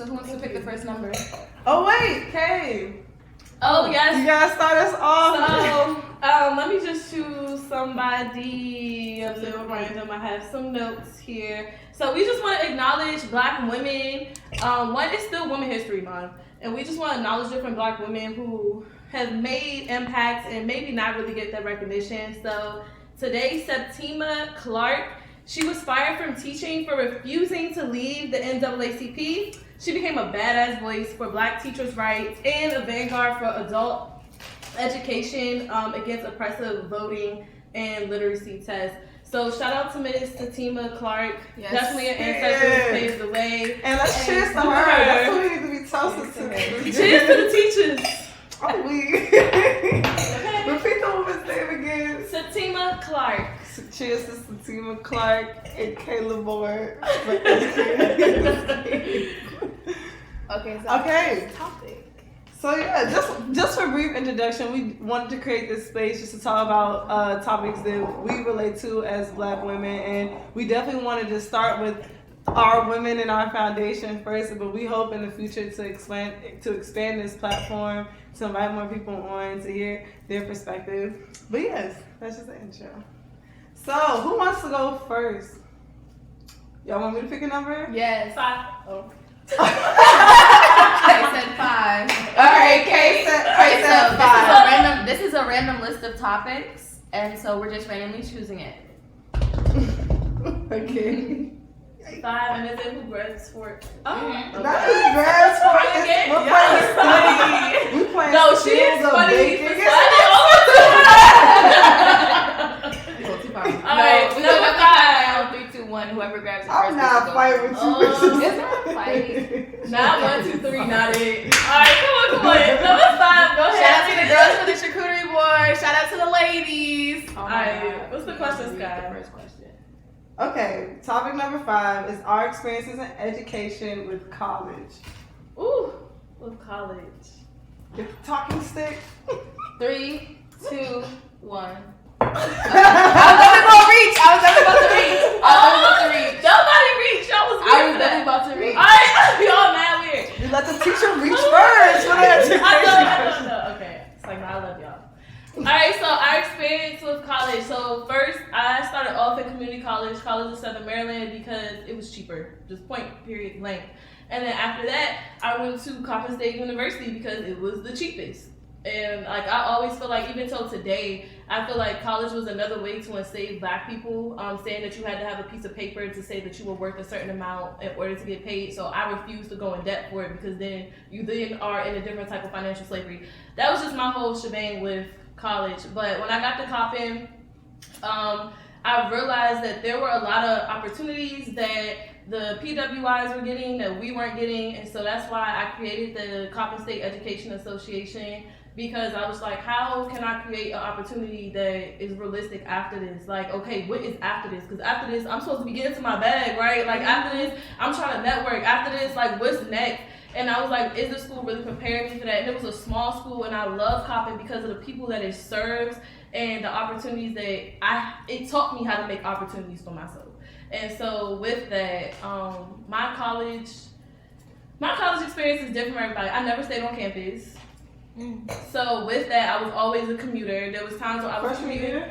So who wants to pick the first number? Oh wait, Kay. Oh yes. You gotta start us off. So let me just choose somebody a little random. I have some notes here. So we just want to acknowledge Black women. One is still Women History Month, and we just want to acknowledge different Black women who have made impacts and maybe not really get that recognition. So today, Septima Clark, she was fired from teaching for refusing to leave the NAACP. She became a badass voice for Black teachers' rights and a vanguard for adult education against oppressive voting and literacy tests. So shout out to Ms. Septima Clark. Yes. Definitely an ancestor who paved the way. And let's cheers to her. That's what we need to be toasted to. Cheers to the teachers. Oh, Repeat the woman's name again. Septima Clark. Cheers to Septima Clark and Kayla Moore. Okay. Topic. So yeah, just for a brief introduction, we wanted to create this space just to talk about topics that we relate to as Black women, and we definitely wanted to start with our women in our foundation first, but we hope in the future to expand this platform, to invite more people on to hear their perspective. But yes, that's just the intro. So who wants to go first? Y'all want me to pick a number? Yes. 5. Oh. I said 5. Okay, Kay said 5. This is a random list of topics, and so we're just randomly choosing it. Okay. 5, and is it who grabs for it? Oh, not who grabs for it. We're playing. No, she is funny. Alright, number 5. 3, 2, 1. Whoever grabs it I'm first. not fighting with you. It's not fighting. Not 1, 2, 3, not it. Alright, come on. Number 5, go ahead. Shout out to the girls for the charcuterie board. Shout out to the ladies. Alright, what's the question, Sky? The first question. Okay, topic number 5 is our experiences in education with college. Ooh, with college. Get the talking stick. 3, 2, 1. I I was definitely about to reach. Nobody reached. Y'all was weird. I was definitely about to reach. Alright, y'all mad weird. You let the teacher reach first. I know. Okay. It's like, no, I love y'all. Alright, so our experience with college. So first, I started off at community college of Southern Maryland, because it was cheaper. Just point, period, blank. And then after that, I went to Coppin State University because it was the cheapest. And like, I always feel like, even till today, I feel like college was another way to enslave Black people, saying that you had to have a piece of paper to say that you were worth a certain amount in order to get paid. So I refused to go in debt for it, because then you are in a different type of financial slavery. That was just my whole shebang with college. But when I got to Coppin, I realized that there were a lot of opportunities that the PWIs were getting that we weren't getting, and so that's why I created the Coppin State Education Association, because I was like, how can I create an opportunity that is realistic after this? Like, okay, what is after this? Because after this, I'm supposed to be getting to my bag, right? Like, after this, I'm trying to network. After this, like, what's next? And I was like, is the school really preparing me for that? And it was a small school, and I love Coppin because of the people that it serves and the opportunities that it taught me how to make opportunities for myself. And so with that, my college experience is different from everybody. I never stayed on campus. So with that, I was always a commuter. There was times when I was commuting.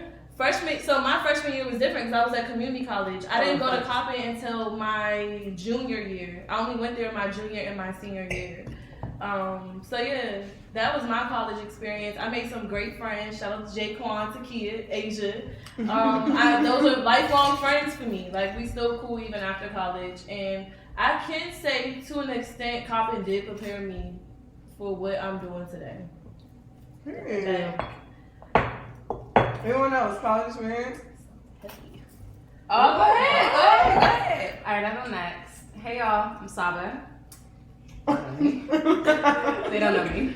So my freshman year was different because I was at community college. I didn't go to Coppin until my junior year. I only went there my junior and my senior year. So yeah, that was my college experience. I made some great friends. Shout out to Jaquan, Takia, Asia. Those are lifelong friends for me. Like, we still cool even after college. And I can say, to an extent, Coppin did prepare me for what I'm doing today. Hey. Anyone else? College experience? Oh, go ahead. All right, I'll go next. Hey, y'all. I'm Saba. They don't know me.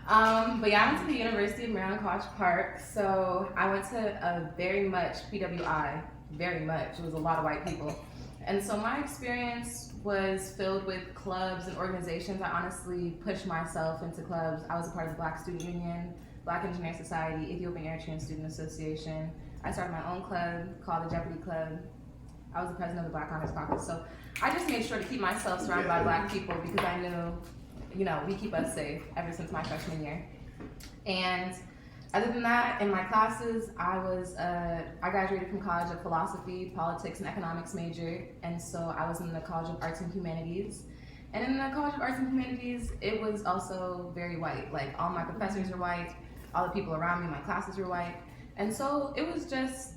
But yeah, I went to the University of Maryland, College Park. So I went to a very much PWI. Very much. It was a lot of white people. And so my experience was filled with clubs and organizations. I honestly pushed myself into clubs. I was a part of the Black Student Union, Black Engineering Society, Ethiopian Eritrean Student Association. I started my own club called the Jeopardy Club. I was the president of the Black Honors Caucus. So I just made sure to keep myself surrounded by Black people because I knew, we keep us safe ever since my freshman year. And other than that, in my classes, I graduated from College of Philosophy, Politics, and Economics major, and so I was in the College of Arts and Humanities. And in the College of Arts and Humanities, it was also very white. Like, all my professors were white, all the people around me, my classes were white. And so it was just,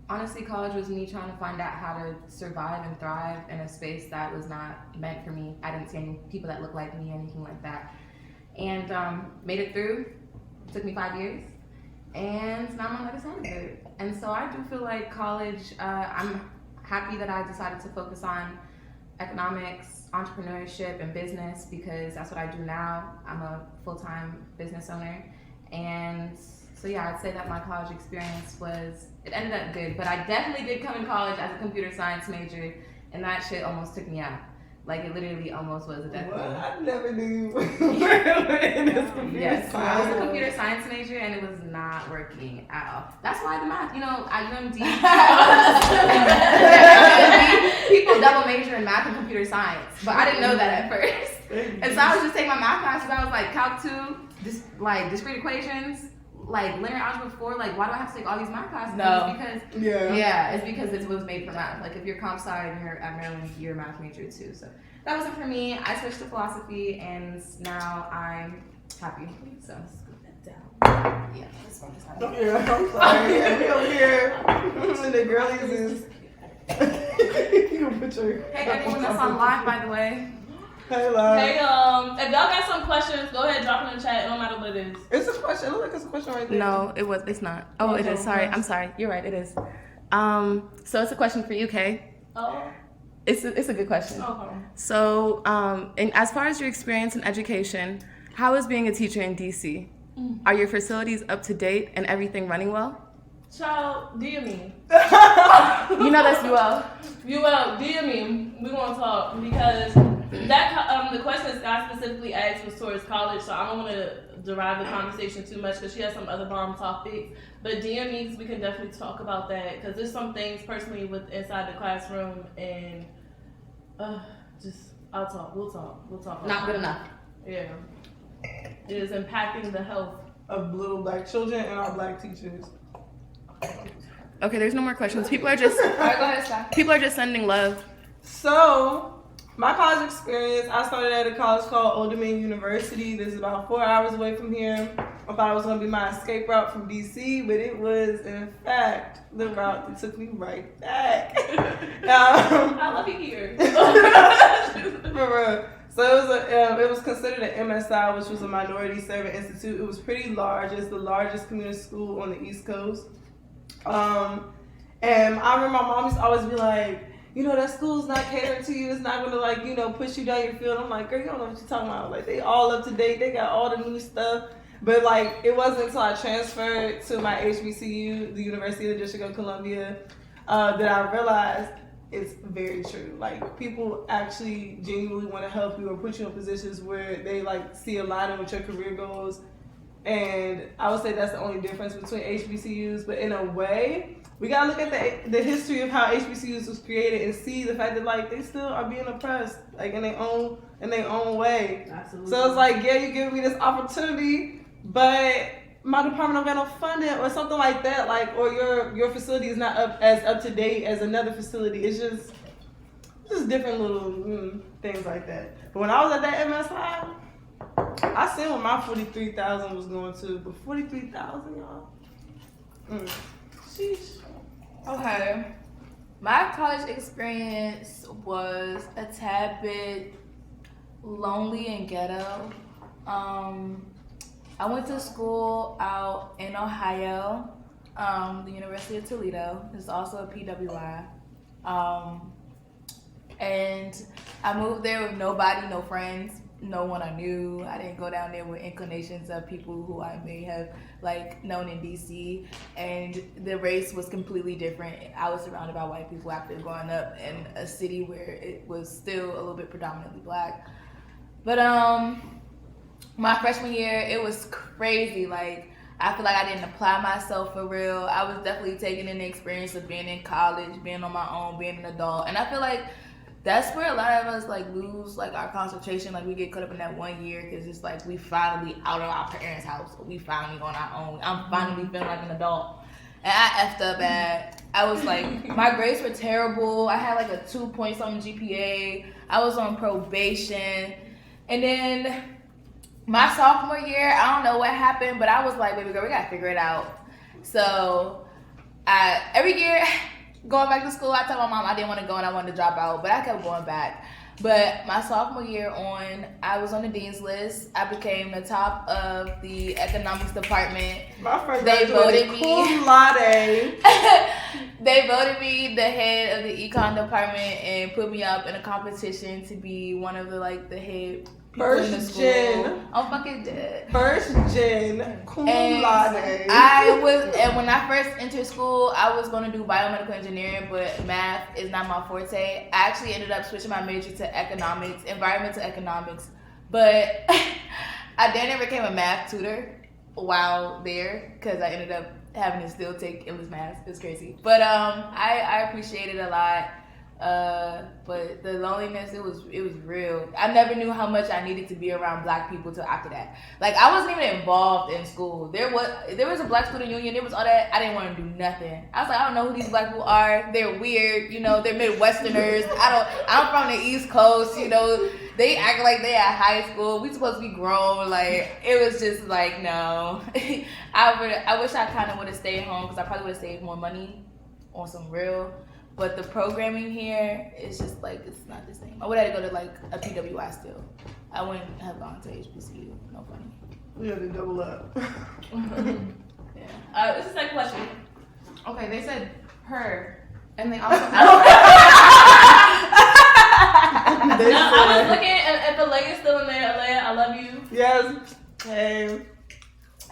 honestly, college was me trying to find out how to survive and thrive in a space that was not meant for me. I didn't see any people that looked like me, anything like that. And made it through. It took me 5 years. And now I'm on the other side of it. And so I do feel like college, I'm happy that I decided to focus on economics, entrepreneurship, and business because that's what I do now. I'm a full-time business owner. And so yeah, I'd say that my college experience it ended up good, but I definitely did come in college as a computer science major, and that shit almost took me out. Like, it literally almost was a death blow. I never knew you were in this computer Yes, science. I was a computer science major, and it was not working at all. That's why the math, at UMD, people double major in math and computer science, but I didn't know that at first. And so I was just taking my math classes. I was like, Calc 2, discrete equations, like linear algebra 4, like why do I have to take all these math classes? No. It's because it's because it was made for math. Like if you're comp sci and you're at Maryland, you're a math major too. So that wasn't for me. I switched to philosophy and now I'm happy. So yeah, let's focus on it. Yeah, I'm sorry. Yeah, we over here and the girlies is you gonna put your Hey everyone that's on live, by the way. Hey, love. Hey, if y'all got some questions, go ahead, drop it in the chat. It don't matter what it is. It's a question. It looks like it's a question right there. No, it's not. Oh, it is. Sorry. I'm sorry. You're right. It is. So it's a question for you, Kay. Oh. It's a good question. Okay. So, and as far as your experience in education, how is being a teacher in DC? Are your facilities up to date and everything running well? Child, DM me. You know that's UL. DM me. We want to talk because that the question that Scott specifically asked was towards college, so I don't want to derive the conversation too much because she has some other bomb topics. But DM me, we can definitely talk about that because there's some things personally with inside the classroom and I'll talk. We'll talk. Not good enough. Yeah, it is impacting the health of little Black children and our Black teachers. Okay, there's no more questions. People are just All right, go ahead, Scott. people are just sending love. So, my college experience, I started at a college called Old Dominion University. This is about 4 hours away from here. I thought it was going to be my escape route from DC, but it was, in fact, the route that took me right back. I love you here. For real. So it was considered an MSI, which was a minority serving institute. It was pretty large. It's the largest community school on the East Coast. And I remember my mom used to always be like, that school's not catering to you. It's not going to push you down your field. I'm like, girl, you don't know what you're talking about. Like, they all up to date. They got all the new stuff. But it wasn't until I transferred to my HBCU, the University of the District of Columbia, that I realized it's very true. Like, people actually genuinely want to help you or put you in positions where they see alignment with your career goals. And I would say that's the only difference between HBCUs. But in a way, we gotta look at the history of how HBCUs was created and see the fact that they still are being oppressed in their own way. Absolutely. So it's you're giving me this opportunity, but my department don't got no funding or something like that, or your facility is not as up to date as another facility. It's just different little things like that. But when I was at that MSI, I seen what my 43,000 was going to, but 43,000, y'all. Sheesh. Okay. My college experience was a tad bit lonely and ghetto. I went to school out in Ohio, the University of Toledo. It's also a PWI. And I moved there with nobody, no friends, no one I knew. I didn't go down there with inclinations of people who I may have known in DC, and the race was completely different. I was surrounded by white people after growing up in a city where it was still a little bit predominantly Black. But my freshman year, it was crazy. I feel like I didn't apply myself for real. I was definitely taking in the experience of being in college, being on my own, being an adult. And I feel like that's where a lot of us like lose like our concentration. Like we get caught up in that 1 year because it's like we finally out of our parents' house. We finally on our own. I'm finally feeling like an adult. And I effed up bad. I was like, my grades were terrible. I had like a 2-point-something GPA. I was on probation. And then my sophomore year, I don't know what happened, but I was like, baby girl, we gotta figure it out. So every year, going back to school, I told my mom I didn't want to go and I wanted to drop out, but I kept going back. But my sophomore year on, I was on the dean's list. I became the top of the economics department. My friend They voted graduated me. cum laude. They voted me the head of the econ department and put me up in a competition to be one of the like the head people in the First school. gen. I'm fucking dead. First gen cum And laude. and when I first entered school, I was going to do biomedical engineering, but math is not my forte. I actually ended up switching my major to economics, environmental economics, but I then became a math tutor while there because I ended up having to still take English math. It was crazy, but I appreciate it a lot. But the loneliness, it was real. I never knew how much I needed to be around black people till after that. Like I wasn't even involved in school. There was a black student union. There was all that. I didn't want to do nothing. I was like, I don't know who these black people are. They're weird. You know, they're Midwesterners. I'm from the East Coast. You know, they act like they at high school. We supposed to be grown. Like it was just like no. I wish I kind of would have stayed home because I probably would have saved more money on some real. But the programming here is just like, it's not the same. I would have to go to like a PWI still. I wouldn't have gone to HBCU. No funny. We had to double up. Yeah. This is the second question. Okay, they said her, and they also. I was looking at the Alea still in there. Alea, I love you. Yes. Hey.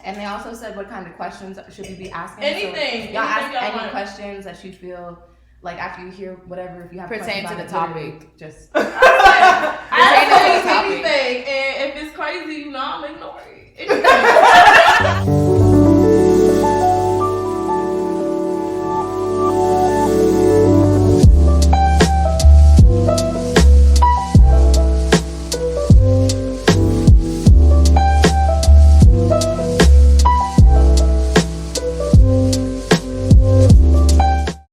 And they also said what kind of questions should we be asking. Anything. So y'all ask Anything y'all any want. questions that you feel like after you hear whatever, if you have Pertain questions to about the it, literally topic. just. I Pertain to the don't topic. say anything, and if it's crazy, you know, I'm ignoring it.